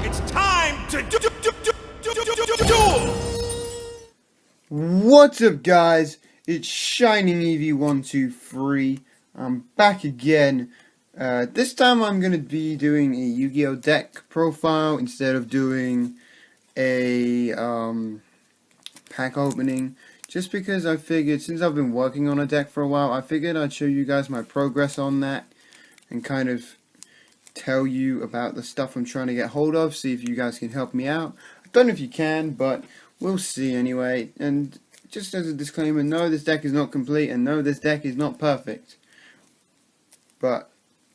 It's time to duel! What's up, guys? It's Shining Eevee123. I'm back again. This time I'm going to be doing a Yu-Gi-Oh deck profile instead of doing a pack opening. Just because I figured, since I've been working on a deck for a while, I figured I'd show you guys my progress on that and kind of tell you about the stuff I'm trying to get hold of, see if you guys can help me out. I don't know if you can, but we'll see anyway. And just as a disclaimer, no, this deck is not complete, and no, this deck is not perfect. But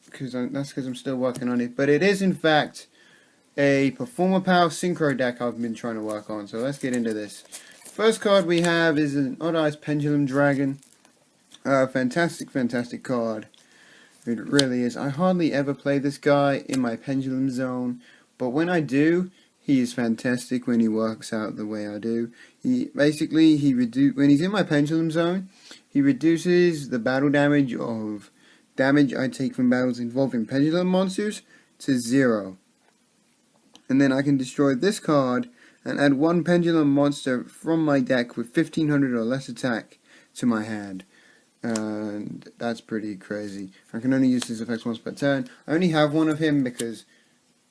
that's because I'm still working on it. But it is in fact a Performapal Synchro deck I've been trying to work on. So let's get into this. First card we have is an Odd Eyes Pendulum Dragon. Fantastic card. It really is. I hardly ever play this guy in my Pendulum zone, but when I do, he is fantastic when he works out the way I do. When he's in my Pendulum zone, he reduces the battle damage I take from battles involving Pendulum monsters to 0. And then I can destroy this card and add one Pendulum monster from my deck with 1500 or less attack to my hand. And that's pretty crazy. I can only use this effect once per turn. I only have one of him because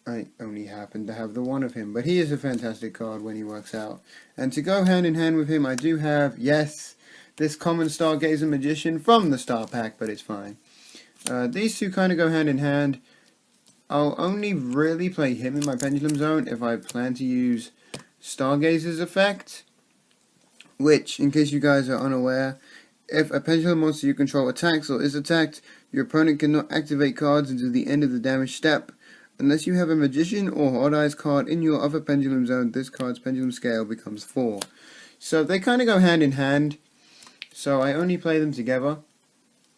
I only happen to have the one of him. But he is a fantastic card when he works out. And to go hand in hand with him, I do have, yes, this Common Stargazer Magician from the Star Pack, but it's fine. These two kind of go hand in hand. I'll only really play him in my Pendulum zone if I plan to use Stargazer's effect. Which, in case you guys are unaware, if a Pendulum monster you control attacks or is attacked, your opponent cannot activate cards until the end of the damage step. Unless you have a Magician or Odd Eyes card in your other Pendulum zone, this card's Pendulum scale becomes 4. So they kind of go hand in hand. So I only play them together.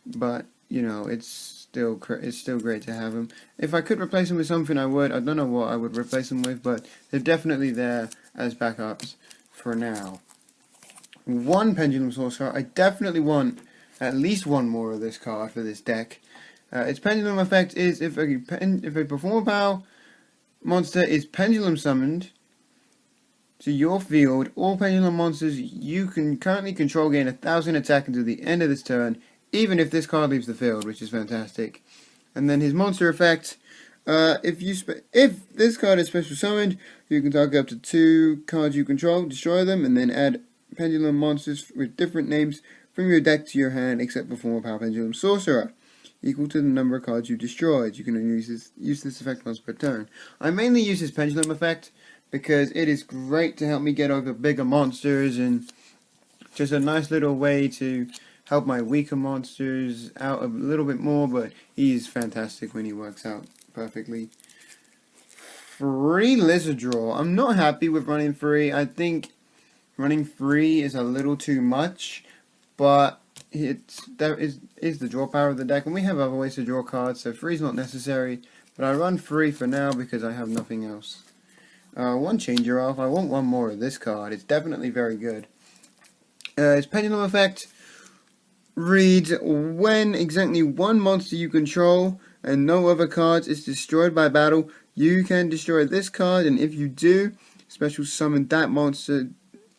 But, you know, it's still great to have them. If I could replace them with something, I would. I don't know what I would replace them with, but they're definitely there as backups for now. One Pendulum Sorcerer. I definitely want at least one more of this card for this deck. Its Pendulum effect is if a Performapal monster is Pendulum summoned to your field, all Pendulum monsters you can currently control gain 1000 attack until the end of this turn, even if this card leaves the field, which is fantastic. And then his monster effect, if this card is special summoned, you can target up to 2 cards you control, destroy them, and then add Pendulum monsters with different names from your deck to your hand, except Performapal Pendulum Sorcerer, equal to the number of cards you destroyed. You can only use this effect once per turn. I mainly use this Pendulum effect because it is great to help me get over bigger monsters, and just a nice little way to help my weaker monsters out a little bit more, but he's fantastic when he works out perfectly. Free Lizard Draw. I'm not happy with running free. I think running free is a little too much, but that is the draw power of the deck, and we have other ways to draw cards, so free is not necessary, but I run free for now because I have nothing else. One Changer off. I want one more of this card. It's definitely very good. Its Pendulum effect reads, when exactly one monster you control and no other cards is destroyed by battle, you can destroy this card, and if you do, special summon that monster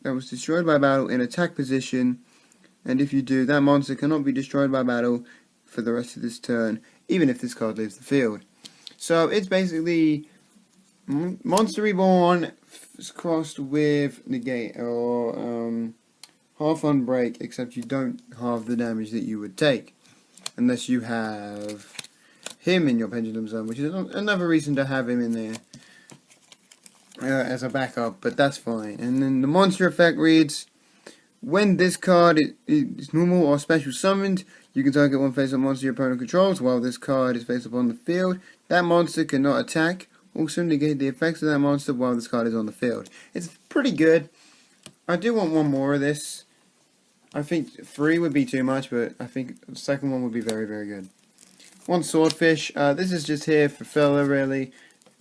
that was destroyed by battle in attack position, and if you do, that monster cannot be destroyed by battle for the rest of this turn, even if this card leaves the field. So it's basically Monster Reborn crossed with Negate, or half Unbreak, except you don't halve the damage that you would take, unless you have him in your Pendulum zone, which is another reason to have him in there as a backup, but that's fine. And then the monster effect reads, when this card is normal or special summoned, you can target one face-up monster your opponent controls while this card is face-up on the field. That monster cannot attack. Also negate the effects of that monster while this card is on the field. It's pretty good. I do want one more of this. I think 3 would be too much, but I think the second one would be very good. One Swordfish. This is just here for filler, really.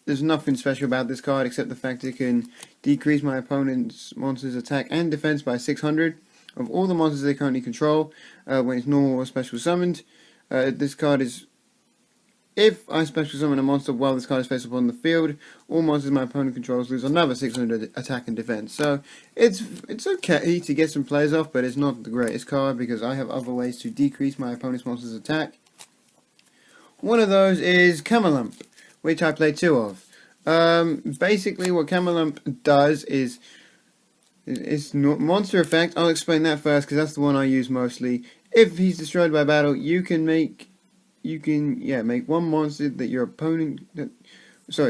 There's nothing special about this card except the fact it can decrease my opponent's monster's attack and defense by 600 of all the monsters they currently control when it's normal or special summoned. This card is If I special summon a monster while this card is face up on the field, all monsters my opponent controls lose another 600 attack and defense. So it's okay to get some plays off, but it's not the greatest card because I have other ways to decrease my opponent's monster's attack. One of those is Camelump, which I play 2 of. Basically what Camelump does is it's monster effect. I'll explain that first because that's the one I use mostly. If he's destroyed by battle, you can make one monster that your opponent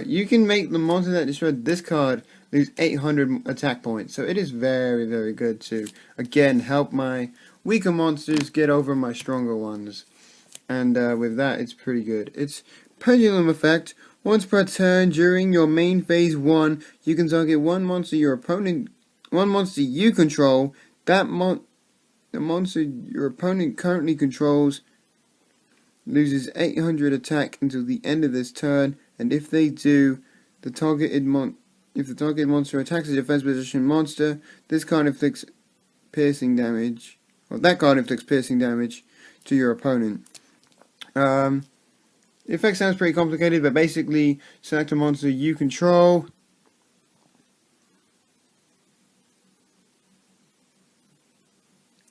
you can make the monster that destroyed this card lose 800 attack points. So it is very, very good to again help my weaker monsters get over my stronger ones. And with that, it's pretty good. It's Pendulum effect. Once per turn during your main phase 1, you can target one monster you control. The monster your opponent currently controls loses 800 attack until the end of this turn, and if they do, if the targeted monster attacks a defense position monster, this card inflicts piercing damage, or that card inflicts piercing damage to your opponent. The effect sounds pretty complicated, but basically select a monster you control.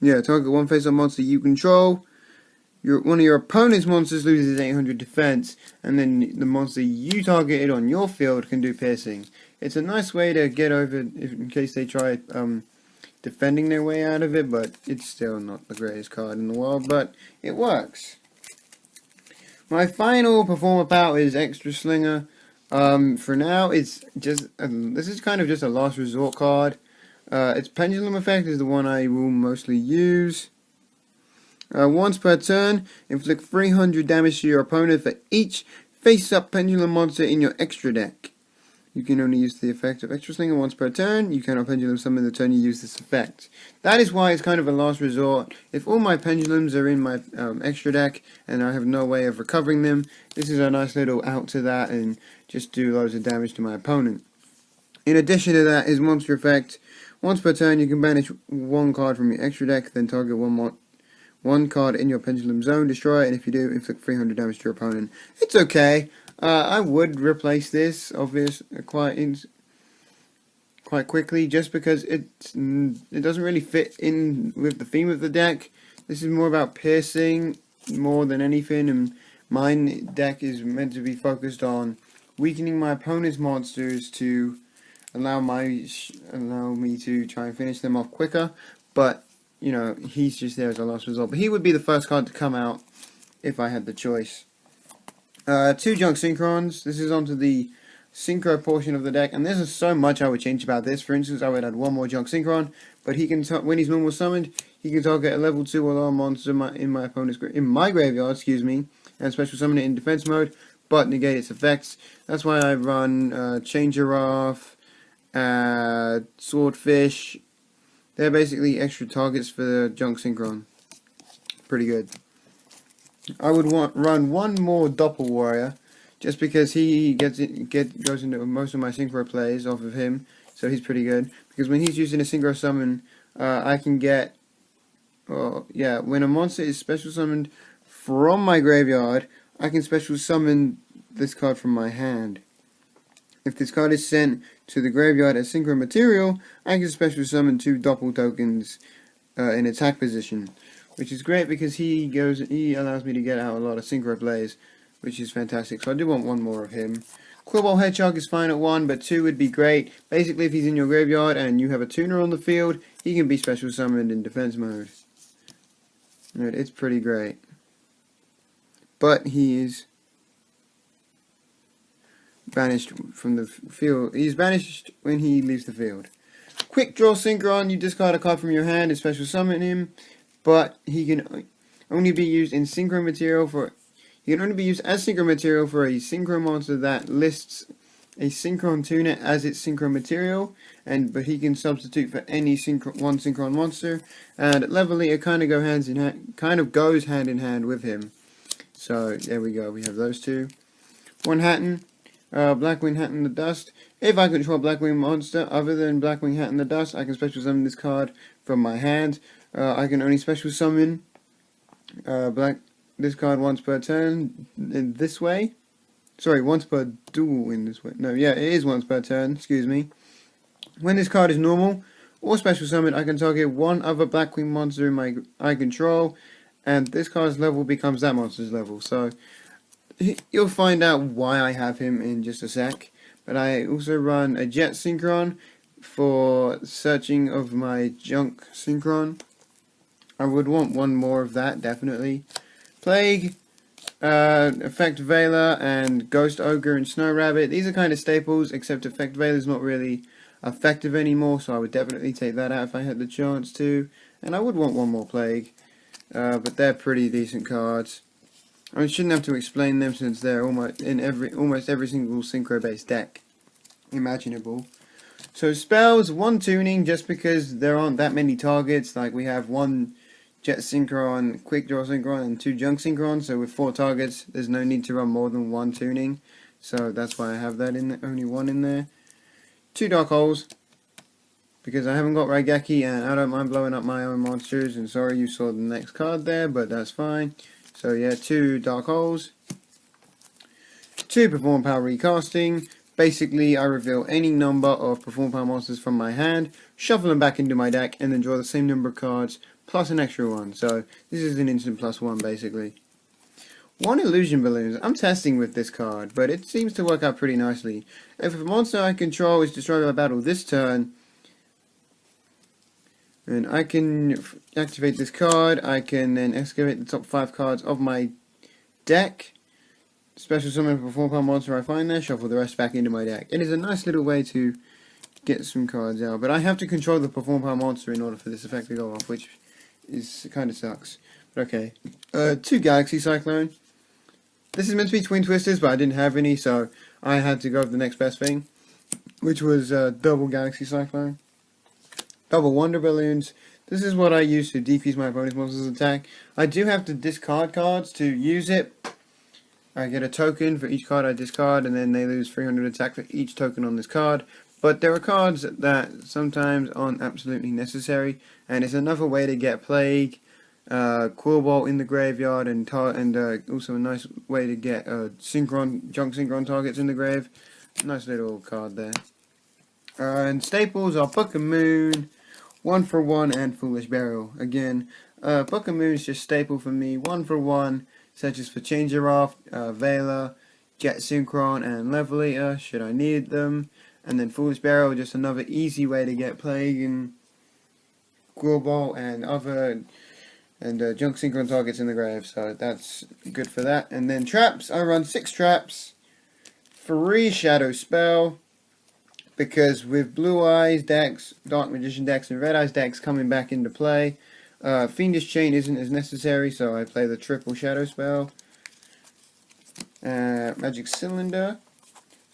Target one face-up monster you control. One of your opponent's monsters loses 800 defense, and then the monster you targeted on your field can do piercing. It's a nice way to get over in case they try defending their way out of it, but it's still not the greatest card in the world, but it works. My final Performapal is Extra Slinger. For now, it's just this is kind of just a last resort card. Its Pendulum effect is the one I will mostly use. Once per turn, inflict 300 damage to your opponent for each face-up Pendulum monster in your extra deck. You can only use the effect of Extra Slinger once per turn. You cannot Pendulum summon the turn you use this effect. That is why it's kind of a last resort. If all my Pendulums are in my extra deck and I have no way of recovering them, this is a nice little out to that and just do loads of damage to my opponent. In addition to that is monster effect. Once per turn, you can banish one card from your extra deck, then target one card in your Pendulum zone, destroy it, and if you do, inflict 300 damage to your opponent. It's okay. I would replace this, quite quickly, just because it doesn't really fit in with the theme of the deck. This is more about piercing more than anything, and my deck is meant to be focused on weakening my opponent's monsters to allow me to try and finish them off quicker. But you know, he's just there as a last result. But he would be the first card to come out if I had the choice. 2 Junk Synchrons. This is onto the Synchro portion of the deck, and there's so much I would change about this. For instance, I would add one more Junk Synchron, but he can when he's normal summoned, he can target a level 2 or lower monster in my graveyard, and special summon it in defense mode, but negate its effects. That's why I run Chain Giraffe, Swordfish. They're basically extra targets for the Junk Synchron. Pretty good. I would run one more Doppel Warrior, just because he goes into most of my Synchro plays off of him, so he's pretty good. Because when he's using a Synchro summon, I can get, when a monster is special summoned from my graveyard, I can special summon this card from my hand. If this card is sent to the graveyard as Synchro material, I can special summon 2 Doppel tokens in attack position, which is great because he allows me to get out a lot of Synchro plays, which is fantastic. So I do want one more of him. Quibble Hedgehog is fine at 1, but 2 would be great. Basically, if he's in your graveyard and you have a tuner on the field, he can be special summoned in defense mode. It's pretty great. But he is banished from the field. He's banished when he leaves the field. Quickdraw Synchron, you discard a card from your hand and special summon him, but he can only be used in Synchro material he can only be used as Synchro material for a Synchro monster that lists a Synchron tuner as its Synchro material, but he can substitute for any one Synchron monster, and at level it kind of goes hand in hand with him. So there we go. We have those 2. One Hatton. Blackwing Hat in the Dust. If I control a Blackwing monster other than Blackwing Hat in the Dust, I can special summon this card from my hand. I can only special summon this card once per turn in this way. Sorry, once per duel in this way. No, yeah, it is once per turn, excuse me. When this card is normal or special summoned, I can target one other Blackwing monster in my I control, and this card's level becomes that monster's level. So you'll find out why I have him in just a sec. But I also run a Jet Synchron for searching of my junk Synchron. I would want one more of that, definitely. Plague, Effect Veiler, and Ghost Ogre and Snow Rabbit. These are kind of staples, except Effect Veiler is not really effective anymore, so I would definitely take that out if I had the chance to. And I would want one more Plague, but they're pretty decent cards. I shouldn't have to explain them since they're almost in almost every single synchro-based deck imaginable. So spells, one tuning, just because there aren't that many targets. Like we have one Jet Synchron, Quickdraw Synchron, and two Junk Synchron. So with 4 targets, there's no need to run more than one tuning. So that's why I have that in there, only one in there. 2 Dark Holes, because I haven't got Raigeki and I don't mind blowing up my own monsters. And sorry you saw the next card there, but that's fine. So yeah, 2 Dark Holes. 2 Performapal Recasting. Basically, I reveal any number of Performapal monsters from my hand, shuffle them back into my deck, and then draw the same number of cards, plus an extra one. So this is an instant +1 basically. 1 Illusion Balloons. I'm testing with this card, but it seems to work out pretty nicely. If a monster I control is destroyed by battle this turn, and I can activate this card, I can then excavate the top 5 cards of my deck, special summon a Performapal monster I find there, shuffle the rest back into my deck. It is a nice little way to get some cards out, but I have to control the Performapal monster in order for this effect to go off, which is kind of sucks. But okay. 2 Galaxy Cyclone. This is meant to be Twin Twisters, but I didn't have any, so I had to go with the next best thing, which was double Galaxy Cyclone. Double Wonder Balloons. This is what I use to decrease my opponent's monster's attack. I do have to discard cards to use it. I get a token for each card I discard, and then they lose 300 attack for each token on this card. But there are cards that sometimes aren't absolutely necessary, and it's another way to get Plague, Quillbolt in the graveyard, and also a nice way to get Junk Synchron targets in the grave. Nice little card there. And staples are Book of Moon, 1 for 1, and Foolish Burial. Again, Book of Moon is just staple for me, 1 for 1. Such as for Changer Off, Veiler, Jet Synchron, and Level Eater, should I need them. And then Foolish Burial, just another easy way to get Plague and Quillbolt and Junk Synchron targets in the grave. So that's good for that. And then traps, I run 6 traps, 3 Shadow Spell, because with Blue Eyes decks, Dark Magician decks, and Red Eyes decks coming back into play, Fiendish Chain isn't as necessary, so I play the triple Shadow Spell. Magic Cylinder,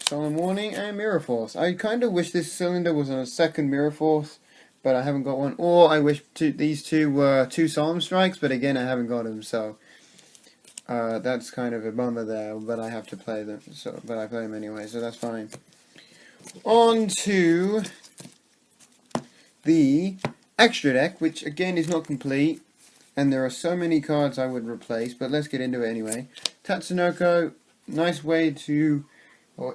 Solemn Warning, and Mirror Force. I kind of wish this cylinder was on a second Mirror Force, but I haven't got one. Or I wish these two were 2 Solemn Strikes, but again I haven't got them, so that's kind of a bummer there, but I have to play them. But I play them anyway, so that's fine. On to the extra deck, which again is not complete, and there are so many cards I would replace, but let's get into it anyway. Tatsunoko, nice way to,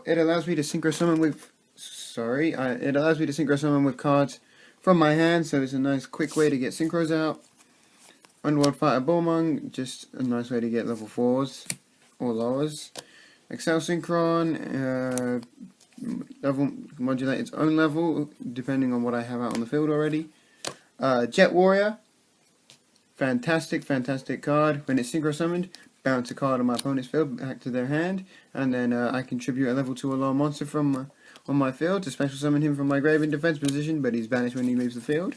it allows me to synchro summon with, it allows me to synchro summon with cards from my hand, so it's a nice quick way to get synchros out. Underworld Fighter Bullmong, just a nice way to get level 4s or lowers. Excel Synchron, level modulate its own level depending on what I have out on the field already. Jet Warrior, fantastic card. When it's synchro summoned, bounce a card on my opponent's field back to their hand, and then I contribute a level 2 alarm monster from on my field to special summon him from my grave in defense position, but he's banished when he leaves the field.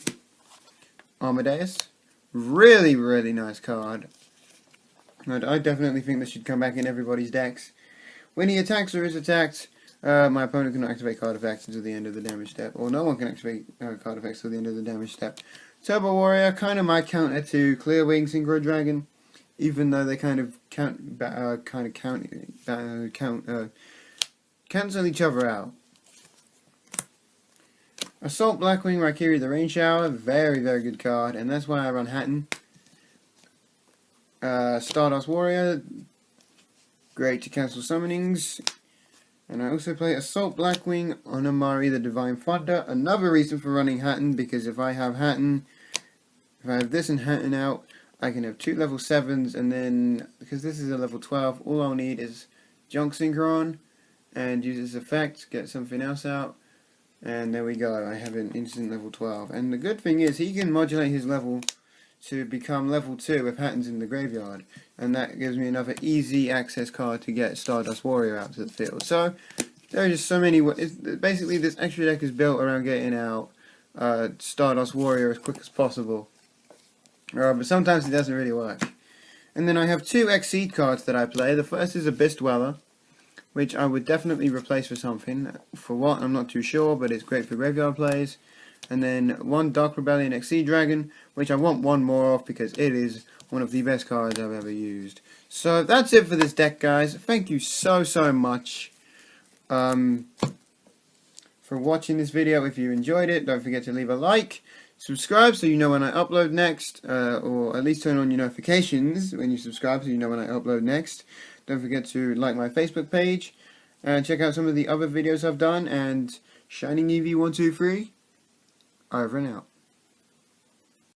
Armadeus, really nice card. I definitely think this should come back in everybody's decks. When he attacks or is attacked, my opponent cannot activate card effects until the end of the damage step, or no one can activate card effects until the end of the damage step. Turbo Warrior, kind of my counter to Clearwing Synchro Dragon, even though they kind of cancel each other out. Assault Blackwing Raikiri the Rain Shower, very good card, and that's why I run Hatton. Stardust Warrior, great to cancel summonings. And I also play Assault Blackwing on Amari the Divine Thunder. Another reason for running Hatton, because if I have this and Hatton out, I can have 2 level 7s, and then, because this is a level 12, all I'll need is Junk Synchro and use this effect, get something else out, and there we go, I have an instant level 12. And the good thing is, he can modulate his level to become level 2 if Hatton's in the graveyard, and that gives me another easy access card to get Stardust Warrior out to the field. So there are just so many basically this extra deck is built around getting out Stardust Warrior as quick as possible, but sometimes it doesn't really work. And then I have 2 Exceed cards that I play. The first is Abyss Dweller, which I would definitely replace for something. For what, I'm not too sure, but it's great for graveyard plays. And then 1 Dark Rebellion Exceed Dragon, which I want 1 more of because it is one of the best cards I've ever used. So that's it for this deck, guys. Thank you so much for watching this video. If you enjoyed it, don't forget to leave a like, subscribe so you know when I upload next, or at least turn on your notifications when you subscribe so you know when I upload next. Don't forget to like my Facebook page and check out some of the other videos I've done. And Shining EV123, over and out.